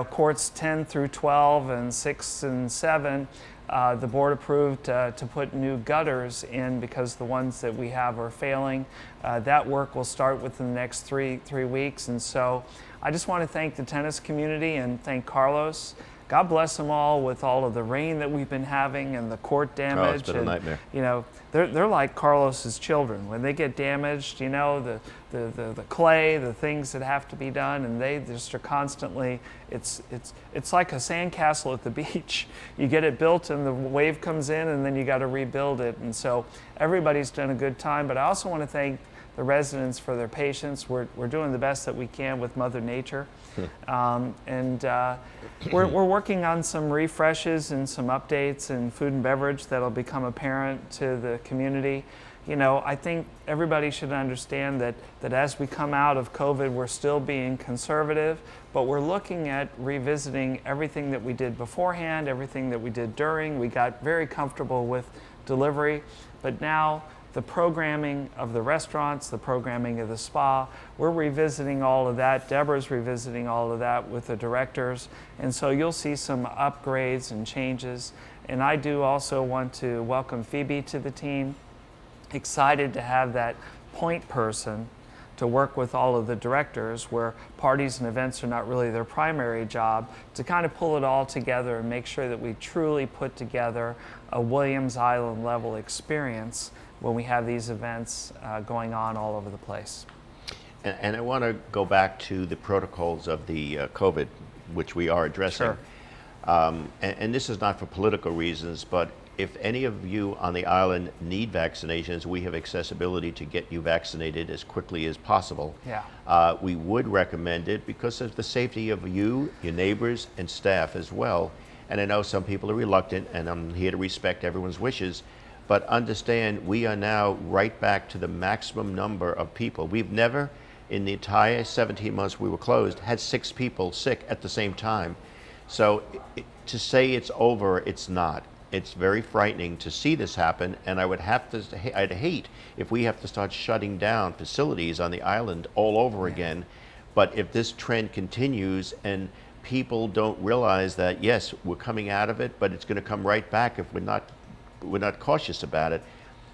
courts 10 through 12 and 6 and 7, the board approved to put new gutters in because the ones that we have are failing. That work will start within the next three weeks. And so I just want to thank the tennis community and thank Carlos. God bless them all with all of the rain that we've been having and the court damage. Oh, it's been a nightmare. They're like Carlos's children. When they get damaged, the clay, the things that have to be done, and they just are constantly. It's like a sandcastle at the beach. You get it built, and the wave comes in, and then you got to rebuild it. And so everybody's done a good time. But I also want to thank the residents for their patience. We're doing the best that we can with Mother Nature. We're working on some refreshes and some updates in food and beverage that'll become apparent to the community. I think everybody should understand that as we come out of COVID, we're still being conservative, but we're looking at revisiting everything that we did beforehand, everything that we did during. We got very comfortable with delivery, but now the programming of the restaurants, the programming of the spa, we're revisiting all of that. Deborah's revisiting all of that with the directors. And so you'll see some upgrades and changes. And I do also want to welcome Phoebe to the team. Excited to have that point person to work with all of the directors where parties and events are not really their primary job, to kind of pull it all together and make sure that we truly put together a Williams Island level experience when we have these events going on all over the place. And I want to go back to the protocols of the COVID, which we are addressing. Sure. And this is not for political reasons, but if any of you on the island need vaccinations, we have accessibility to get you vaccinated as quickly as possible. Yeah. We would recommend it because of the safety of you, your neighbors, and staff as well. And I know some people are reluctant, and I'm here to respect everyone's wishes, but understand we are now right back to the maximum number of people. We've never, in the entire 17 months we were closed, had 6 people sick at the same time. So to say it's over, it's not. It's very frightening to see this happen, and I'd hate if we have to start shutting down facilities on the island all over again. But if this trend continues and people don't realize that, yes, we're coming out of it, but it's going to come right back if we're not cautious about it.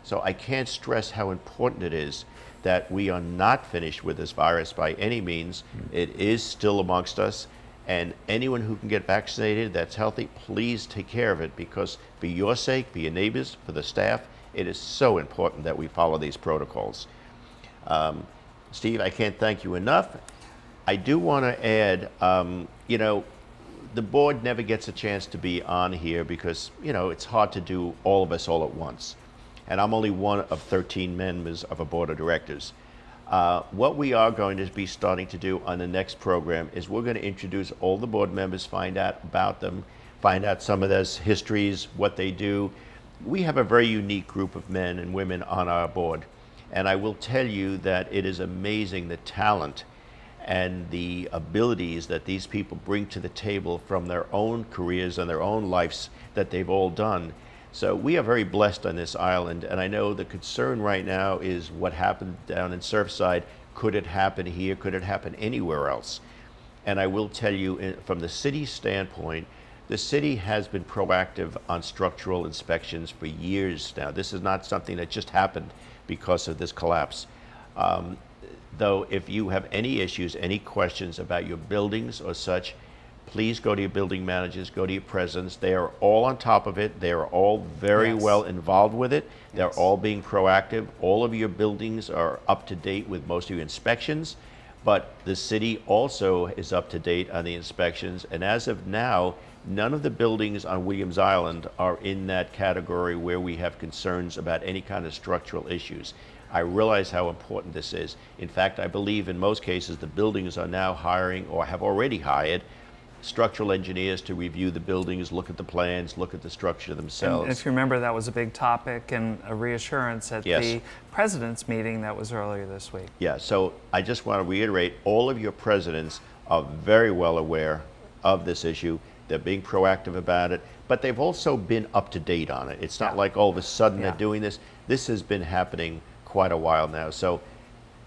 So I can't stress how important it is that we are not finished with this virus by any means. It is still amongst us, and anyone who can get vaccinated that's healthy, please take care of it, because for your sake, for your neighbors, for the staff, it is so important that we follow these protocols. Steve, I can't thank you enough. I do want to add, the board never gets a chance to be on here because, it's hard to do all of us all at once. And I'm only one of 13 members of a board of directors. What we are going to be starting to do on the next program is we're going to introduce all the board members, find out about them, find out some of their histories, what they do. We have a very unique group of men and women on our board. And I will tell you that it is amazing the talent and the abilities that these people bring to the table from their own careers and their own lives that they've all done. So we are very blessed on this island, and I know the concern right now is what happened down in Surfside. Could it happen here? Could it happen anywhere else? And I will tell you, from the city's standpoint, the city has been proactive on structural inspections for years now. This is not something that just happened because of this collapse. Though if you have any issues, any questions about your buildings or such, please go to your building managers, go to your presidents. They are all on top of it. They are all very well involved with it. They're all being proactive. All of your buildings are up to date with most of your inspections, but the city also is up to date on the inspections. And as of now, none of the buildings on Williams Island are in that category where we have concerns about any kind of structural issues. I realize how important this is. In fact, I believe in most cases the buildings are now hiring or have already hired structural engineers to review the buildings, look at the plans, look at the structure themselves. And if you remember, that was a big topic and a reassurance at the president's meeting that was earlier this week. Yeah, so I just want to reiterate, all of your presidents are very well aware of this issue. They're being proactive about it, but they've also been up to date on it. It's not like all of a sudden they're doing this. This has been happening quite a while now. So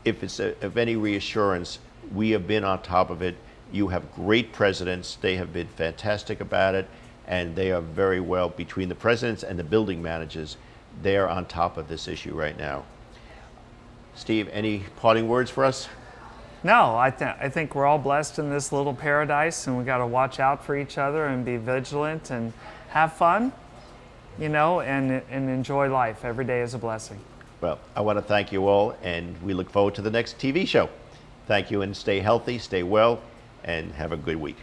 if it's of any reassurance, we have been on top of it. You have great presidents. They have been fantastic about it, and they are very well, between the presidents and the building managers, they are on top of this issue right now. Steve, any parting words for us? No, I think we're all blessed in this little paradise, and we got to watch out for each other and be vigilant and have fun, you know, and enjoy life. Every day is a blessing. Well, I want to thank you all, and we look forward to the next TV show. Thank you, and stay healthy, stay well, and have a good week.